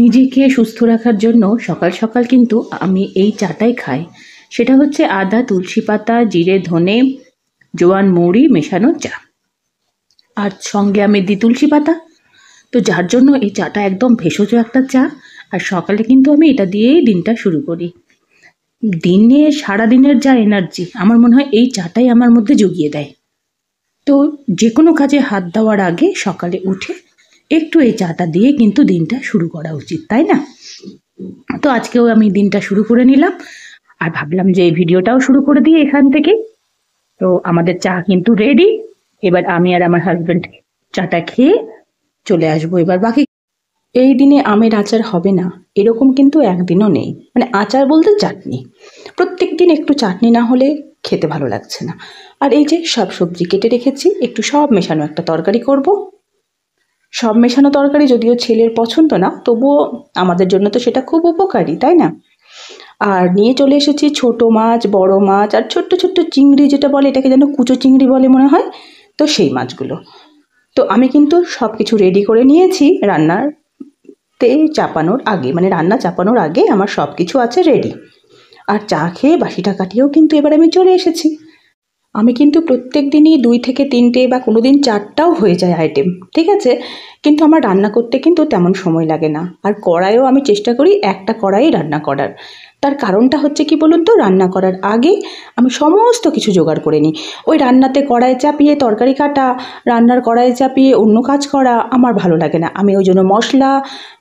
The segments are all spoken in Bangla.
নিজেকে সুস্থ রাখার জন্য সকাল সকাল কিন্তু আমি এই চাটাই খাই। সেটা হচ্ছে আদা, তুলসী পাতা, জিরে, ধনে, জোয়ান মৌরি মেশানো চা। আর সঙ্গে আমি দিই তুলসী পাতা। তো যার জন্য এই চাটা একদম ভেষজ একটা চা। আর সকালে কিন্তু আমি এটা দিয়েই দিনটা শুরু করি। দিনে সারাদিনের যা এনার্জি আমার মনে হয় এই চাটাই আমার মধ্যে জুগিয়ে দেয়। তো যে কোনো কাজে হাত দেওয়ার আগে সকালে উঠে একটু এই চাটা দিয়ে কিন্তু দিনটা শুরু করা উচিত, তাই না? তো আজকেও আমি দিনটা শুরু করে নিলাম আর ভাবলাম যে এই ভিডিওটাও শুরু করে দিই এখান থেকে। তো আমাদের চা কিন্তু রেডি। এবার আমি আর আমার হাজব্যান্ড চাটা খেয়ে চলে আসবো এবার বাকি। এই দিনে আমের আচার হবে না এরকম কিন্তু একদিনও নেই, মানে আচার বলতে চাটনি। প্রত্যেক দিন একটু চাটনি না হলে খেতে ভালো লাগছে না। আর এই যে সব সবজি কেটে রেখেছি, একটু সব মেশানো একটা তরকারি করব। সব মেশানো তরকারি যদিও ছেলের পছন্দ না, তবুও আমাদের জন্য তো সেটা খুব উপকারী, তাই না? আর নিয়ে চলে এসেছি ছোট মাছ, বড় মাছ আর ছোট্ট ছোট্ট চিংড়ি, যেটা বলে এটাকে যেন কুচো চিংড়ি বলে মনে হয়, তো সেই মাছগুলো। তো আমি কিন্তু সব কিছু রেডি করে নিয়েছি রান্নাতে চাপানোর আগে, মানে রান্না চাপানোর আগে আমার সব কিছু আছে রেডি। আর চা খেয়ে বাসিটা কাটিয়েও কিন্তু এবার আমি চলে এসেছি। আমি কিন্তু প্রত্যেক দিনই 2 থেকে 3টে বা কোনো দিন 4টাও হয়ে যায় আইটেম, ঠিক আছে? কিন্তু আমার রান্না করতে কিন্তু তেমন সময় লাগে না। আর কড়াইও আমি চেষ্টা করি একটা কড়াই রান্না করার। তার কারণটা হচ্ছে কি বলুন তো, রান্না করার আগে আমি সমস্ত কিছু জোগাড় করে নিই। ওই রান্নাতে কড়াই চাপিয়ে তরকারি কাটা, রান্নার কড়াই চাপিয়ে অন্য কাজ করা আমার ভালো লাগে না। আমি ওই জন্য মশলা,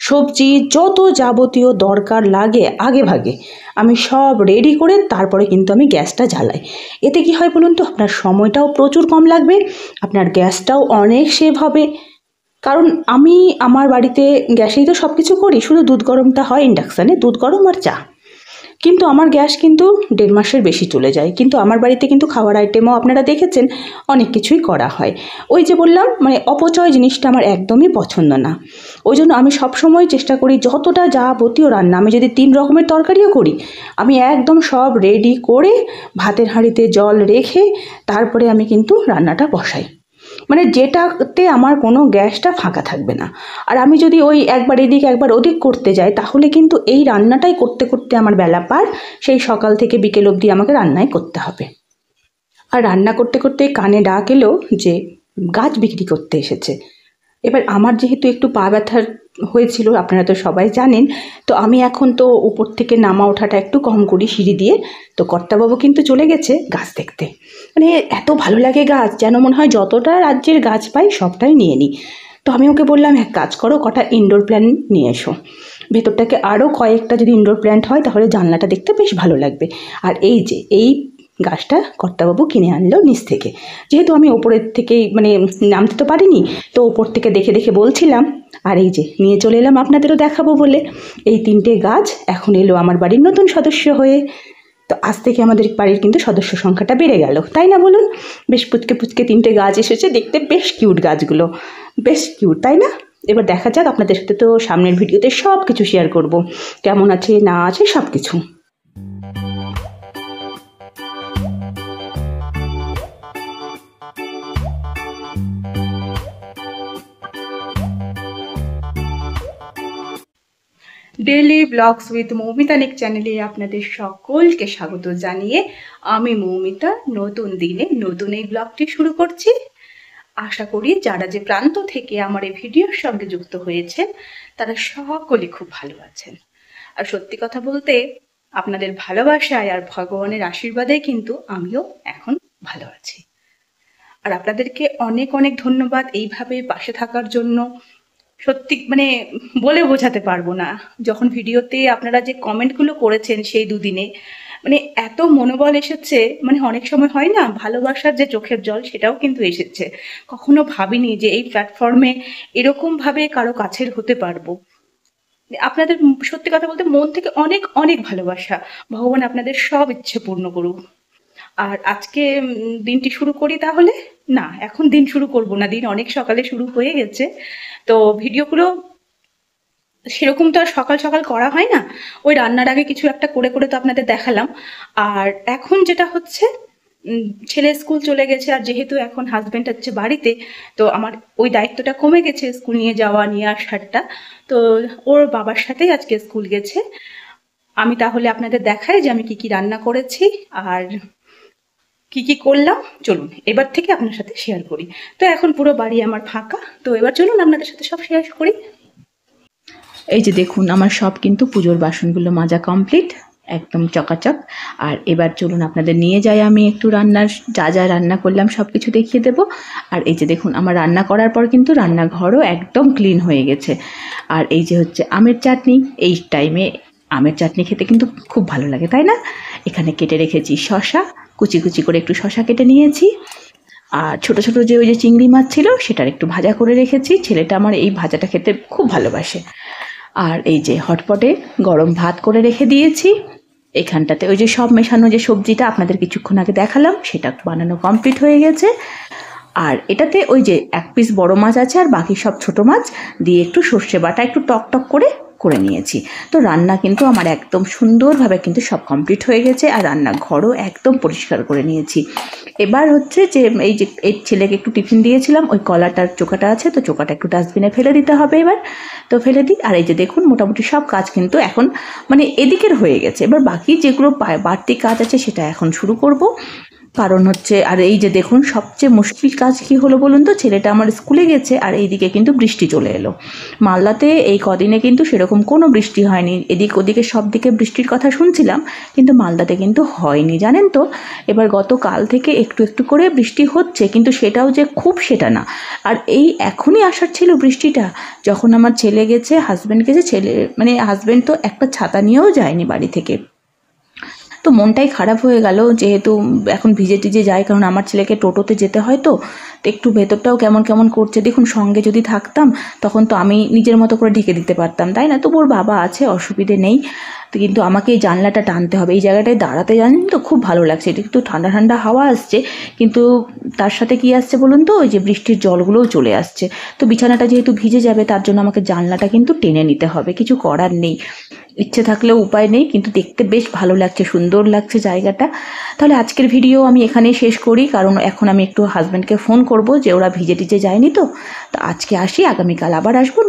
সবজি যত যাবতীয় দরকার লাগে আগে ভাগে আমি সব রেডি করে তারপরে কিন্তু আমি গ্যাসটা জ্বালাই। এতে কি হয় বলুন তো, আপনার সময়টাও প্রচুর কম লাগবে, আপনার গ্যাসটাও অনেক সেভ হবে। কারণ আমি আমার বাড়িতে গ্যাসেই তো সব কিছু করি, শুধু দুধ গরমটা হয় ইন্ডাকশানে, দুধ গরম আর চা। কিন্তু আমার গ্যাস কিন্তু 1.5 মাসের বেশি চলে যায়। কিন্তু আমার বাড়িতে কিন্তু খাওয়ার আইটেমও আপনারা দেখেছেন অনেক কিছুই করা হয়। ওই যে বললাম, মানে অপচয় জিনিসটা আমার একদমই পছন্দ না। ওই জন্য আমি সবসময় চেষ্টা করি যতটা যাবতীয় রান্না, আমি যদি 3 রকমের তরকারিও করি, আমি একদম সব রেডি করে ভাতের হাঁড়িতে জল রেখে তারপরে আমি কিন্তু রান্নাটা বসাই। মানে যেটাতে আমার কোনো গ্যাসটা ফাঁকা থাকবে না। আর আমি যদি ওই একবার এদিক একবার ওদিক করতে যাই, তাহলে কিন্তু এই রান্নাটাই করতে করতে আমার বেলা পার, সেই সকাল থেকে বিকেল অবধি আমাকে রান্নাই করতে হবে। আর রান্না করতে করতে কানে ডাক এলো যে গাছ বিক্রি করতে এসেছে। এবার আমার যেহেতু একটু পা ব্যথার হয়েছিল, আপনারা তো সবাই জানেন, তো আমি এখন তো উপর থেকে নামা ওঠাটা একটু কম করি সিঁড়ি দিয়ে। তো কর্তাবাবু কিন্তু চলে গেছে গাছ দেখতে। মানে এত ভালো লাগে গাছ, যেন মনে হয় যতটা রাজ্যের গাছ পাই সবটাই নিয়ে নিই। তো আমি ওকে বললাম, এক কাজ করো, কটা ইনডোর প্ল্যান্ট নিয়ে এসো। ভেতরটাকে আরও কয়েকটা যদি ইনডোর প্ল্যান্ট হয় তাহলে জানলাটা দেখতে বেশ ভালো লাগবে। আর এই যে এই গাছটা কর্তাবাবু কিনে আনলো নিচ থেকে। যেহেতু আমি ওপরের থেকেই মানে নামতে তো পারিনি, তো ওপর থেকে দেখে দেখে বলছিলাম। আর এই যে নিয়ে চলে এলাম আপনাদেরও দেখাবো বলে। এই 3টে গাছ এখন এলো আমার বাড়ির নতুন সদস্য হয়ে। তো আজ থেকে আমাদের বাড়ির কিন্তু সদস্য সংখ্যাটা বেড়ে গেল, তাই না বলুন? বেশ পুচকে পুচকে 3টে গাছ এসেছে, দেখতে বেশ কিউট গাছগুলো, বেশ কিউট, তাই না? এবার দেখা যাক, আপনাদের সাথে তো সামনের ভিডিওতে সব কিছু শেয়ার করব, কেমন আছে না আছে সব কিছু। ডেইলি ব্লগস উইথ মৌমিতানিক চ্যানেলে আপনাদের সকলকে স্বাগত জানিয়ে আমি মৌমিতা নতুন দিনে নতুন এই ব্লগটি শুরু করছি। আশা করি যারা যে প্রান্ত থেকে আমার এই ভিডিওর সঙ্গে যুক্ত হয়েছেন তারা সকলে খুব ভালো আছেন। আর সত্যি কথা বলতে আপনাদের ভালোবাসায় আর ভগবানের আশীর্বাদে কিন্তু আমিও এখন ভালো আছি। আর আপনাদেরকে অনেক অনেক ধন্যবাদ এইভাবে পাশে থাকার জন্য। সত্যি মানে বলে বোঝাতে পারবো না। যখন ভিডিওতে আপনারা যে কমেন্টগুলো করেছেন সেই দুদিনে, মানে এত মনোবল এসেছে, মানে অনেক সময় হয় না ভালোবাসার যে চোখের জল সেটাও কিন্তু এসেছে। কখনো ভাবিনি যে এই প্ল্যাটফর্মে এরকমভাবে কারো কাছের হতে পারবো। আপনাদের সত্যি কথা বলতে মন থেকে অনেক অনেক ভালোবাসা। ভগবান আপনাদের সব ইচ্ছে পূর্ণ করুক। আর আজকে দিনটি শুরু করি তাহলে। না, এখন দিন শুরু করব না, দিন অনেক সকালে শুরু হয়ে গেছে। তো ভিডিওগুলো সেরকম তো আর সকাল সকাল করা হয় না, ওই রান্নার আগে কিছু একটা করে করে তো আপনাদের দেখালাম। আর এখন যেটা হচ্ছে ছেলে স্কুল চলে গেছে, আর যেহেতু এখন হাজব্যান্ড হচ্ছে বাড়িতে, তো আমার ওই দায়িত্বটা কমে গেছে স্কুল নিয়ে যাওয়া নিয়ে আসারটা। তো ওর বাবার সাথেই আজকে স্কুল গেছে। আমি তাহলে আপনাদের দেখাই যে আমি কি কি রান্না করেছি আর কি কি করলাম। চলুন এবার থেকে আপনার সাথে শেয়ার করি। তো এখন পুরো বাড়ি আমার ফাঁকা, তো এবার চলুন আপনাদের সাথে সব শেয়ার করি। এই যে দেখুন আমার সব কিন্তু পুজোর বাসনগুলো মাজা কমপ্লিট, একদম চকাচক। আর এবার চলুন আপনাদের নিয়ে যাই আমি একটু রান্নার, যা যা রান্না করলাম সব কিছু দেখিয়ে দেবো। আর এই যে দেখুন আমার রান্না করার পর কিন্তু রান্নাঘরও একদম ক্লিন হয়ে গেছে। আর এই যে হচ্ছে আমের চাটনি, এই টাইমে আমের চাটনি খেতে কিন্তু খুব ভালো লাগে, তাই না? এখানে কেটে রেখেছি শসা, কুচি কুচি করে একটু শসা কেটে নিয়েছি। আর ছোট ছোট যে ওই যে চিংড়ি মাছ ছিল সেটার একটু ভাজা করে রেখেছি, ছেলেটা আমার এই ভাজাটা খেতে খুব ভালোবাসে। আর এই যে হটপটে গরম ভাত করে রেখে দিয়েছি। এখানটাতে ওই যে সব মেশানো যে সবজিটা আপনাদের কিছুক্ষণ আগে দেখালাম সেটা বানানো কমপ্লিট হয়ে গেছে। আর এটাতে ওই যে এক পিস বড় মাছ আছে আর বাকি সব ছোট মাছ দিয়ে একটু সর্ষে বাটা একটু টক টক করে করে নিয়েছি। তো রান্না কিন্তু আমার একদম সুন্দরভাবে কিন্তু সব কমপ্লিট হয়ে গেছে, আর রান্নাঘরও একদম পরিষ্কার করে নিয়েছি। এবার হচ্ছে যে এই যে এই ছেলেকে একটু টিফিন দিয়েছিলাম, ওই কলাটার চোকাটা আছে, তো চোকাটা একটু ডাস্টবিনে ফেলে দিতে হবে এবার। তো ফেলে দিই। আর এই যে দেখুন মোটামুটি সব কাজ কিন্তু এখন মানে এদিকের হয়ে গেছে। এবার বাকি যেগুলো বাড়তি কাজ আছে সেটা এখন শুরু করব। কারণ হচ্ছে, আর এই যে দেখুন সবচেয়ে মুশকিল কাজ কি হলো বলুন তো, ছেলেটা আমার স্কুলে গেছে আর এইদিকে কিন্তু বৃষ্টি চলে এলো। মালদাতে এই কদিনে কিন্তু সেরকম কোনো বৃষ্টি হয়নি, এদিক ওদিকে সব দিকে বৃষ্টির কথা শুনছিলাম, কিন্তু মালদাতে কিন্তু হয়নি, জানেন তো। এবার গতকাল থেকে একটু একটু করে বৃষ্টি হচ্ছে, কিন্তু সেটাও যে খুব সেটা না। আর এই এখনই আসার ছিল বৃষ্টিটা, যখন আমার ছেলে গেছে, হাজব্যান্ড গেছে, ছেলে মানে হাজব্যান্ড তো একটা ছাতা নিয়েও যায়নি বাড়ি থেকে। তো মনটাই খারাপ হয়ে গেল, যেহেতু এখন ভিজে টিজে যায়, কারণ আমার ছেলেকে টোটোতে যেতে হয়। তো একটু ভেতরটাও কেমন কেমন করছে। দেখুন সঙ্গে যদি থাকতাম তখন তো আমি নিজের মতো করে ঢেকে দিতে পারতাম, তাই না? তবু ওর বাবা আছে, অসুবিধে নেই। তো কিন্তু আমাকে এই জানলাটা টানতে হবে, এই জায়গাটায় দাঁড়াতে জানেন তো খুব ভালো লাগছে, এটা একটু ঠান্ডা ঠান্ডা হাওয়া আসছে, কিন্তু তার সাথে কি আসছে বলুন তো, ওই যে বৃষ্টির জলগুলোও চলে আসছে। তো বিছানাটা যেহেতু ভিজে যাবে তার জন্য আমাকে জানলাটা কিন্তু টেনে নিতে হবে, কিছু করার নেই। ইচ্ছে থাকলেও উপায় নেই, কিন্তু দেখতে বেশ ভালো লাগছে, সুন্দর লাগছে জায়গাটা। তাহলে আজকের ভিডিও আমি এখানেই শেষ করি, কারণ এখন আমি একটু হাজব্যান্ডকে ফোন করব যে ওরা ভিজে টিজে যায়নি। তো আজকে আসি, আগামীকাল আবার আসবো।